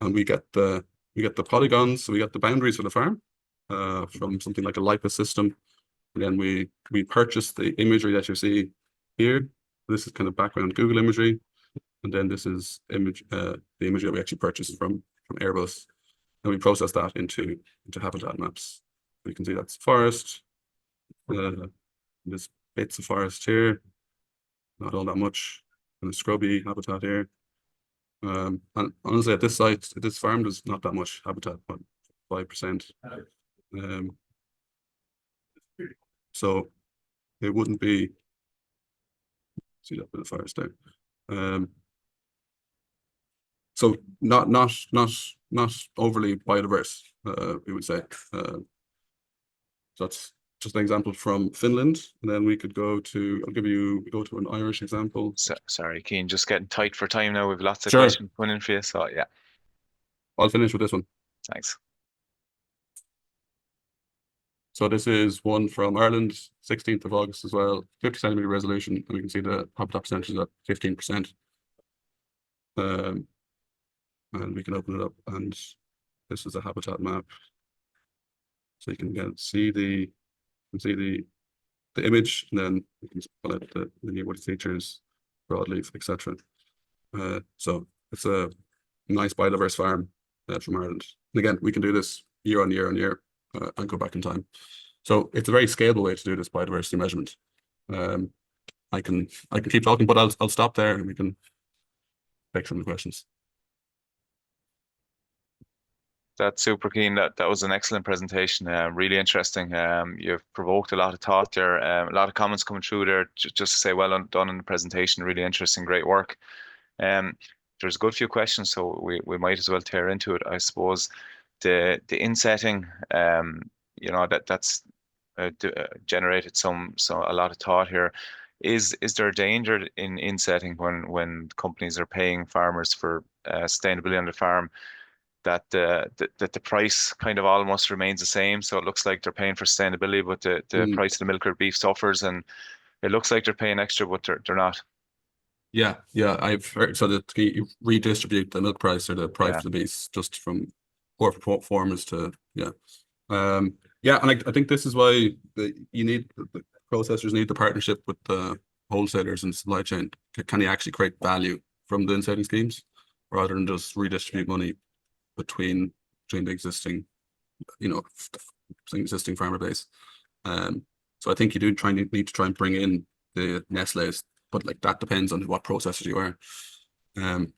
we get the polygons. So we get the boundaries for the farm from something like a LIPA system. And then we purchase the imagery that you see here. This is kind of background Google imagery. And then this is the imagery that we actually purchased from Airbus, and we process that into habitat maps. So you can see that's forest. There's bits of forest here, not all that much, and a scrubby habitat here. And honestly, at this site, at this farm, there's not that much habitat, but 5%. So it wouldn't be. See that bit of forest there. So not overly biodiverse, we would say. So that's just an example from Finland, and then we could go to. Go to an Irish example. Sorry, Cian, just getting tight for time now. We've lots of Sure. questions coming in for you, so yeah. I'll finish with this one. Thanks. So this is one from Ireland, 16th of August as well, 50 centimeter resolution, and we can see the habitat percentage is at 15%. And we can open it up, and this is a habitat map. So you can again see the image, and then you can pull out the neighborhood features, broadleaf, etc. So it's a nice biodiverse farm from Ireland. And again, we can do this year on year on year and go back in time. So it's a very scalable way to do this biodiversity measurement. I can keep talking, but I'll stop there, and we can take some of the questions. That's super, Cian. That was an excellent presentation. Really interesting. You've provoked a lot of thought there. A lot of comments coming through there. Just to say, well done in the presentation. Really interesting, great work. There's a good few questions, so we might as well tear into it. I suppose the insetting, you know, that's generated a lot of thought here. Is there a danger in insetting when companies are paying farmers for sustainability on the farm, that the price kind of almost remains the same? So it looks like they're paying for sustainability, but the price of the milk or beef suffers, and it looks like they're paying extra, but they're not. Yeah, I've heard. So that you redistribute the milk price or the price of the beef just from poor farmers to and I think this is why the processors need the partnership with the wholesalers and supply chain. Can you actually create value from the insetting schemes rather than just redistribute money between the existing, existing farmer base? So I think you do need to try and bring in the Nestle's, but like that depends on what processors you are.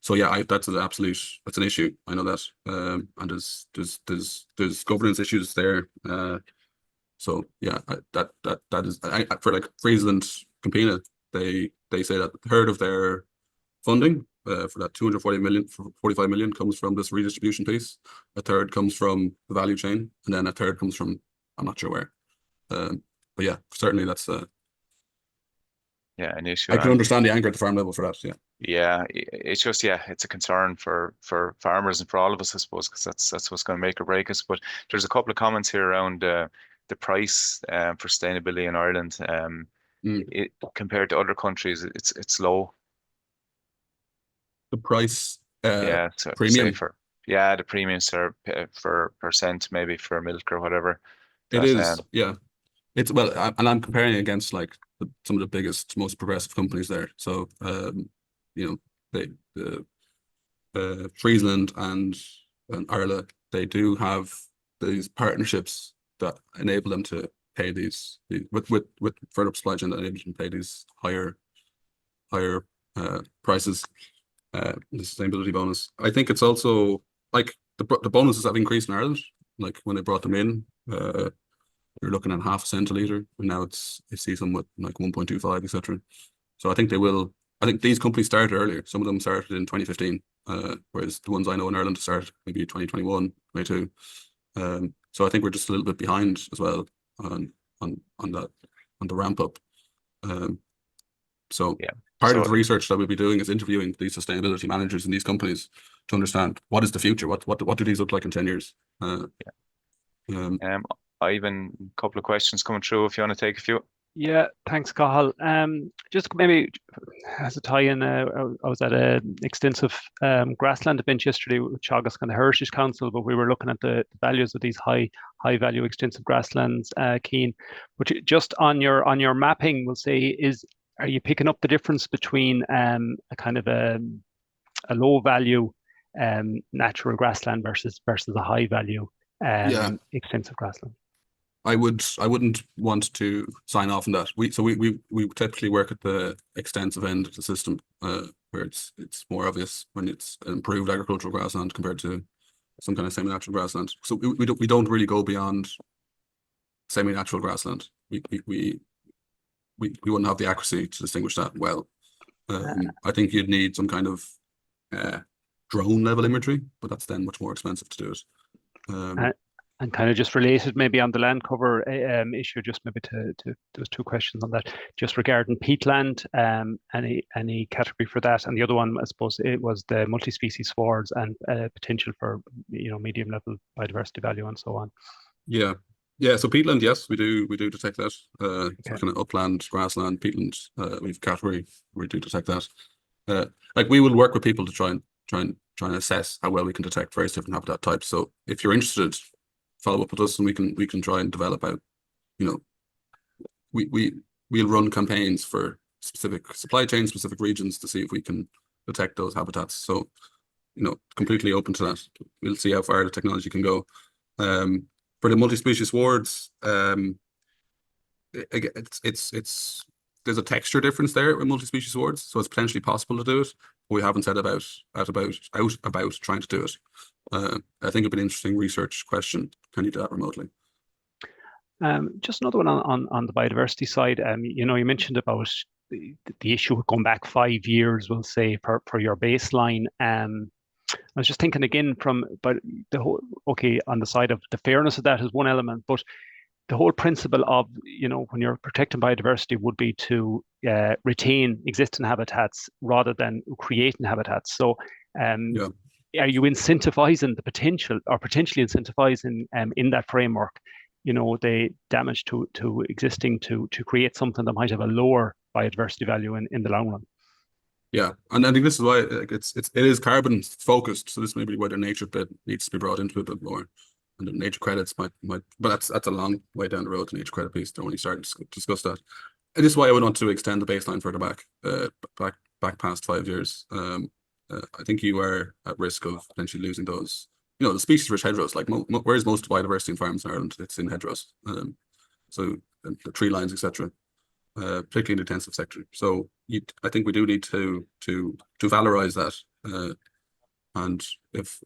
So yeah, that's an issue. I know that. And there's governance issues there. So yeah, that is for like Friesland Campina, they say that a third of their funding for that 45 million comes from this redistribution piece. A third comes from the value chain, and then a third comes from I'm not sure where. But yeah, certainly that's an issue. I can And understand the anger at the farm level for that. Yeah. yeah, it's just, it's a concern for farmers and for all of us, I suppose, because that's what's going to make or break us. But there's a couple of comments here around the price for sustainability in Ireland. Compared to other countries, it's low. The price Yeah, so say premium. the premiums are for percent maybe for milk or whatever. It That is, yeah. It's and I'm comparing against like some of the biggest, most progressive companies there. So, you know, the Friesland and Ireland, they do have these partnerships that enable them to pay these with further supply chain that enable them to pay these higher prices. The sustainability bonus. I think it's also like the bonuses have increased in Ireland. Like when they brought them in, you're looking at half a cent a litre, and now you see some with like 1.25, etc. So I think they will. I think these companies started earlier. Some of them started in 2015, whereas the ones I know in Ireland started maybe 2021, 22. So I think we're just a little bit behind as well on the ramp up. So yeah. Part of the research that we'll be doing is interviewing these sustainability managers in these companies to understand what is the future, what do these look like in 10 years. Ivan, a couple of questions coming through if you want to take a few. Yeah, thanks, Cathal. Just maybe as a tie-in, I was at an extensive grassland event yesterday with Teagasc and the Heritage Council, but we were looking at the values of these high value extensive grasslands, Cian. But just on your mapping, we'll say, are you picking up the difference between a kind of a low value natural grassland versus a high value extensive grassland? I wouldn't want to sign off on that. We typically work at the extensive end of the system, where it's more obvious when it's improved agricultural grassland compared to some kind of semi-natural grassland. So we don't really go beyond semi-natural grassland. We wouldn't have the accuracy to distinguish that well. I think you'd need some kind of drone level imagery, but that's then much more expensive to do it. And kind of just related maybe on the land cover issue, just maybe to those two questions on that, just regarding peatland, any category for that, and the other one, I suppose, it was the multi-species swards and potential for medium level biodiversity value and so on. Yeah. So peatland, yes, we do detect that. Kind of upland, grassland, peatland. We've category we do detect that. Like we will work with people to try and assess how well we can detect various different habitat types. So if you're interested, follow up with us and we can try and develop out, we'll run campaigns for specific supply chains, specific regions to see if we can detect those habitats. So, completely open to that. We'll see how far the technology can go. For the multi-species wards, it's there's a texture difference there with multi-species wards, so it's potentially possible to do it. We haven't said about trying to do it. I think it'd be an interesting research question. Can you do that remotely? Just another one on the biodiversity side. You mentioned about the issue going back 5 years, we'll say, for your baseline. I was just thinking again but the whole, on the side of the fairness of that is one element, but the whole principle of, when you're protecting biodiversity would be to retain existing habitats rather than creating habitats. So are you incentivizing the potential or potentially incentivizing in that framework, the damage to existing to create something that might have a lower biodiversity value in the long run? Yeah, and I think this is why it is carbon focused. So this may be where the nature bit needs to be brought into it a bit more, and the nature credits might. But that's a long way down the road. The nature credit piece. They're only starting to discuss that. And this is why I would want to extend the baseline further back past 5 years. I think you are at risk of potentially losing those. The species-rich hedgerows. Like where's most biodiversity in farms in Ireland? It's in hedgerows. So the tree lines, etc. Particularly in the intensive sector. So I think we do need to valorize that. And if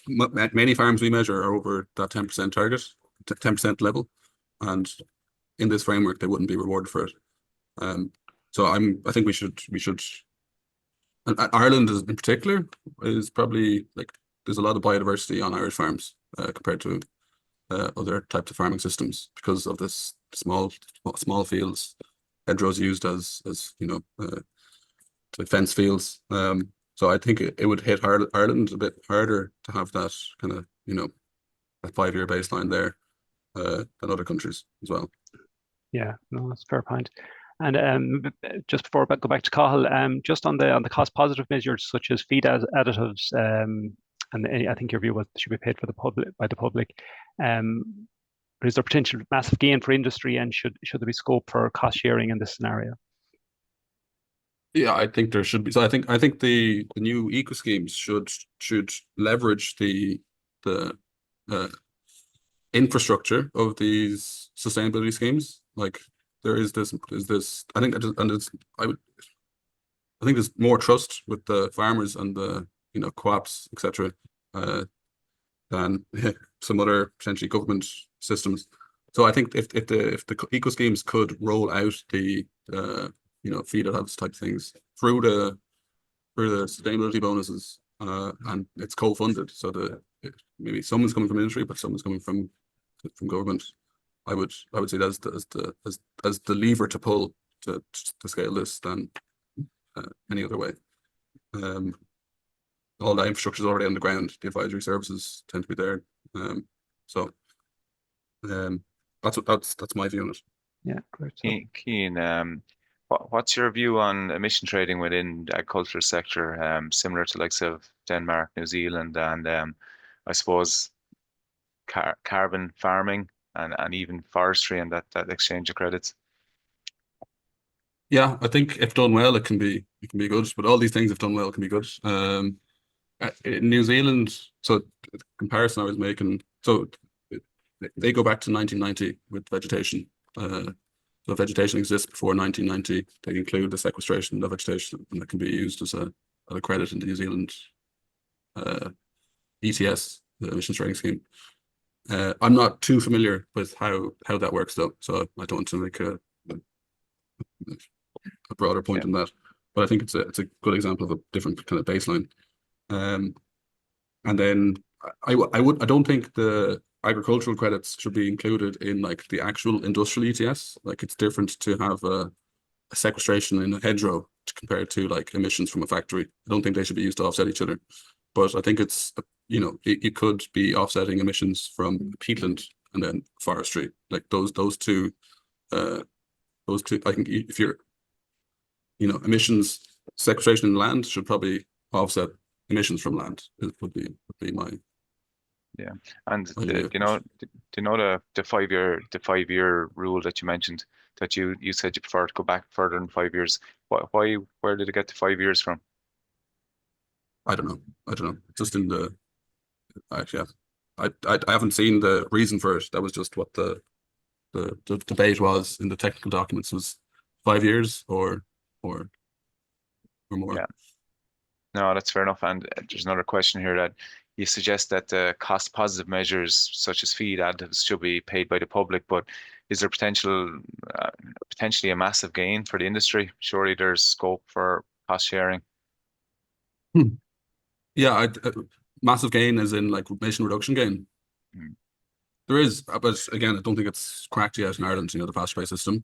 many farms we measure are over that 10% target, 10% level, and in this framework they wouldn't be rewarded for it. So I think we should. And Ireland in particular is probably like there's a lot of biodiversity on Irish farms compared to other types of farming systems because of this small fields, hedgerows used as to fence fields. So I think it would hit Ireland a bit harder to have that kind of a 5-year baseline there than other countries as well. Yeah, no, that's a fair point. And just before I go back to Cathal, just on the cost positive measures such as feed additives, and I think your view was they should be paid for by the public. Is there potential massive gain for industry, and should there be scope for cost sharing in this scenario? Yeah, I think there should be. So I think the new eco schemes should leverage the infrastructure of these sustainability schemes. Like there is this. I think there's more trust with the farmers and the co-ops, etc. Than some other potentially government systems. So I think if the eco schemes could roll out the feed additives type things through the sustainability bonuses, and it's co-funded, so maybe someone's coming from industry, but someone's coming from government. I would say that's the lever to pull to scale this than any other way. All that infrastructure is already on the ground. The advisory services tend to be there, so that's my view on it. Yeah, great. Cian, what's your view on emission trading within the agricultural sector, similar to likes of Denmark, New Zealand, and I suppose carbon farming and even forestry and that exchange of credits? Yeah, I think if done well, it can be good. But all these things, if done well, can be good. In New Zealand, so the comparison I was making, so they go back to 1990 with vegetation. So vegetation exists before 1990. They include the sequestration of vegetation, and that can be used as a credit in the New Zealand ETS, the emissions trading scheme. I'm not too familiar with how that works though, so I don't want to make a broader point on that. But I think it's a good example of a different kind of baseline. And then I don't think the agricultural credits should be included in like the actual industrial ETS. Like it's different to have a sequestration in a hedgerow compared to like emissions from a factory. I don't think they should be used to offset each other. But I think it's it could be offsetting emissions from peatland and then forestry. Like those two. I think if you're emissions sequestration in land should probably offset emissions from land. It would be my. Yeah, and do you know the 5-year rule that you mentioned, that you said you prefer to go back further than 5 years? Where did it get to 5 years from? I don't know. Just in the actually, I haven't seen the reason for it. That was just what the debate was in the technical documents, was 5 years or more. Yeah. No, that's fair enough. And there's another question here that you suggest that the cost positive measures such as feed additives should be paid by the public, but is there potentially a massive gain for the industry? Surely there's scope for cost sharing. Yeah, massive gain as in like emission reduction gain. There is, but again, I don't think it's cracked yet in Ireland. The fast pay system.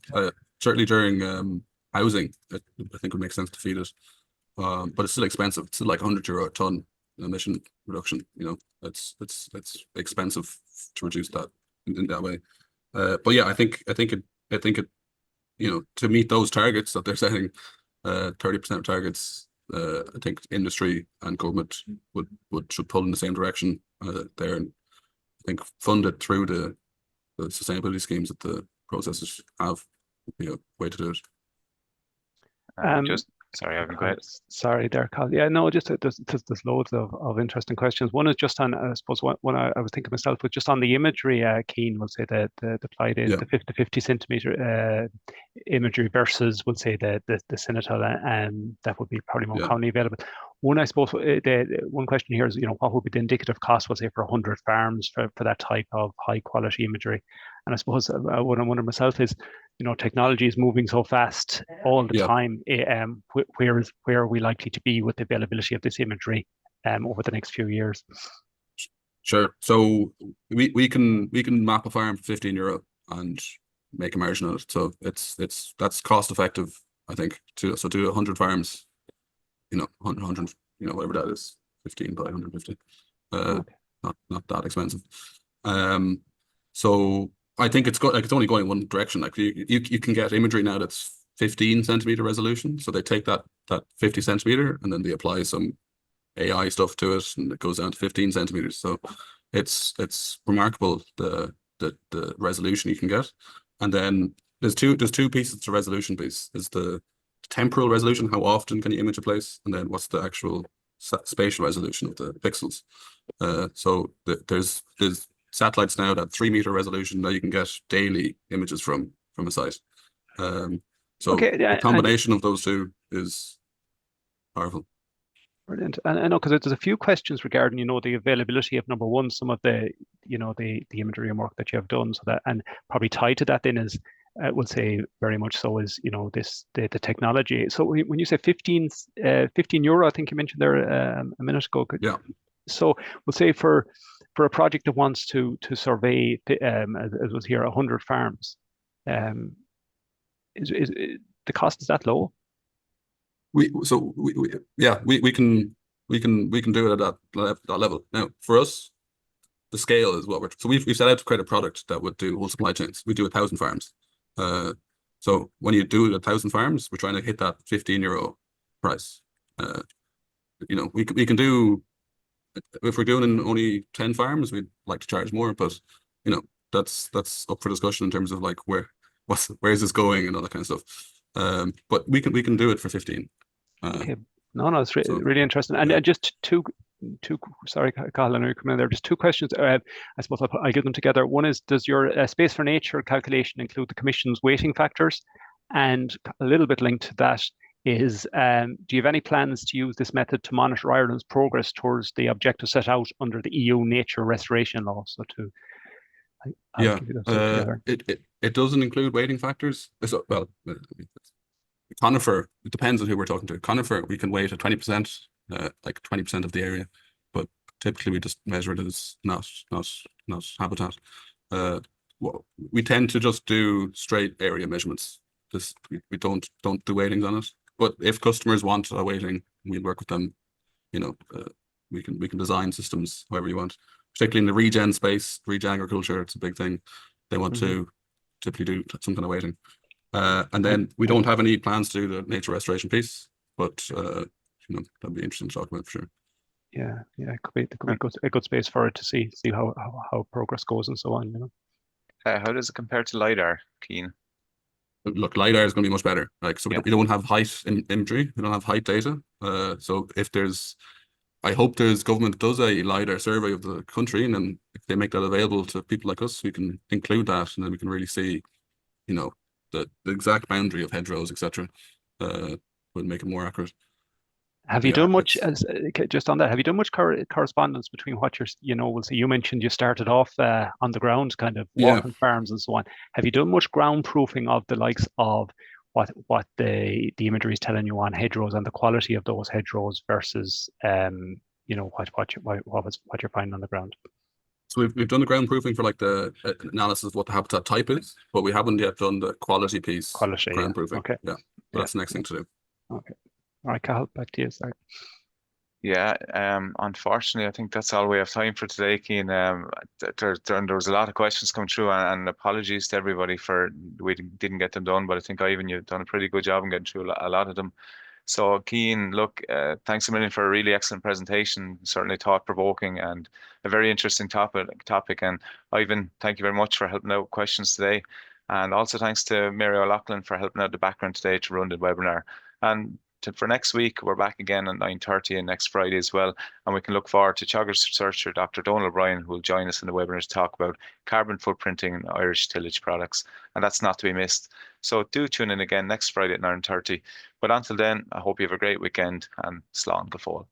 Certainly during housing, I think it would make sense to feed it. But it's still expensive. It's still like €100 a ton emission reduction. It's expensive to reduce that in that way. But yeah, I think it to meet those targets that they're setting, 30% targets. I think industry and government should pull in the same direction there, and I think fund it through the sustainability schemes that the processors have. Way to do it. Sorry, Ivan, go ahead. Sorry there, Carl. Yeah, no, just there's loads of interesting questions. One is just on, I suppose, one I was thinking myself was just on the imagery. Cian will say the applied Yeah. the 50 centimeter imagery versus, we'll say the Senatal, and that would be probably more commonly available. One, I suppose, one question here is, what would be the indicative cost, we'll say, for 100 farms for that type of high quality imagery? And I suppose what I'm wondering myself is, technology is moving so fast all the time. Where are we likely to be with the availability of this imagery over the next few years? Sure. So we can map a farm for €15 and make a margin on it. So that's cost effective, I think. To do 100 farms, 100, whatever that is, 15 by 150. Not that expensive. So I think it's only going one direction. Like you can get imagery now that's 15 centimeter resolution. So they take that 50 centimeter and then they apply some AI stuff to it, and it goes down to 15 centimeters. So it's remarkable the resolution you can get. And then there's two pieces to resolution piece. Is the temporal resolution, how often can you image a place, and then what's the actual spatial resolution of the pixels. So there's satellites now that 3-meter resolution that you can get daily images from a site. So the combination of those two is powerful. Brilliant. And I know, because there's a few questions regarding, the availability of, number one, some of the, the imagery and work that you have done. So that, and probably tied to that then is, we'll say very much so is, the technology. So when you say 15 euro, I think you mentioned there a minute ago. Yeah. So we'll say for a project that wants to survey, as was here, 100 farms, is the cost, is that low? We can do it at that level. Now, for us, the scale is what we've set out to create a product that would do whole supply chains. We do 1,000 farms. So when you do 1,000 farms, we're trying to hit that 15 euro price. We can do, if we're doing only 10 farms, we'd like to charge more, but that's up for discussion in terms of like where is this going and all that kind of stuff. But we can do it for 15. Okay. No, it's really interesting. And just two. Sorry, Cathal, I know you're coming in there. Just two questions. I suppose I'll get them together. One is, does your space for nature calculation include the Commission's weighting factors? And a little bit linked to that is, do you have any plans to use this method to monitor Ireland's progress towards the objectives set out under the EU Nature Restoration Law? So it doesn't include weighting factors. Well, conifer, it depends on who we're talking to. Conifer, we can weight at 20%, like 20% of the area, but typically we just measure it as not habitat. We tend to just do straight area measurements. We don't do weightings on it. But if customers want a weighting, we work with them. We can design systems however you want. Particularly in the regen space, regen agriculture, it's a big thing. They want to typically do some kind of weighting. And then we don't have any plans to do the nature restoration piece, but that'd be interesting to talk about for sure. Yeah, it could be a good space for it to see how progress goes and so on. How does it compare to LiDAR, Cian? Look, LiDAR is going to be much better. We don't have height imagery, we don't have height data. So I hope there's government does a LiDAR survey of the country, and then if they make that available to people like us, we can include that, and then we can really see, the exact boundary of hedgerows, etc. Would make it more accurate. Have you done much, just on that, have you done much correspondence between what we'll see, you mentioned you started off on the ground, kind of walking farms and so on. Have you done much ground proofing of the likes of what the imagery is telling you on hedgerows and the quality of those hedgerows versus what you're finding on the ground? So we've done the ground proofing for like the analysis of what the habitat type is, but we haven't yet done the quality piece. Ground proofing. Okay. Yeah. That's the next thing to do. Okay. All right, Cathal, back to you. Sorry. Yeah, unfortunately, I think that's all we have time for today, Cian. There was a lot of questions come through, and apologies to everybody for we didn't get them done, but I think you've done a pretty good job in getting through a lot of them. So, Cian, look, thanks a million for a really excellent presentation, certainly thought-provoking and a very interesting topic. And Ivan, thank you very much for helping out with questions today. And also thanks to Mary O'Loughlin for helping out the background today to run the webinar. And for next week, we're back again at 9:30 and next Friday as well. And we can look forward to Teagasc researcher Dr. Donal O'Brien, who will join us in the webinar to talk about carbon footprinting in Irish tillage products. And that's not to be missed. So do tune in again next Friday at 9:30. But until then, I hope you have a great weekend and slán go fóill.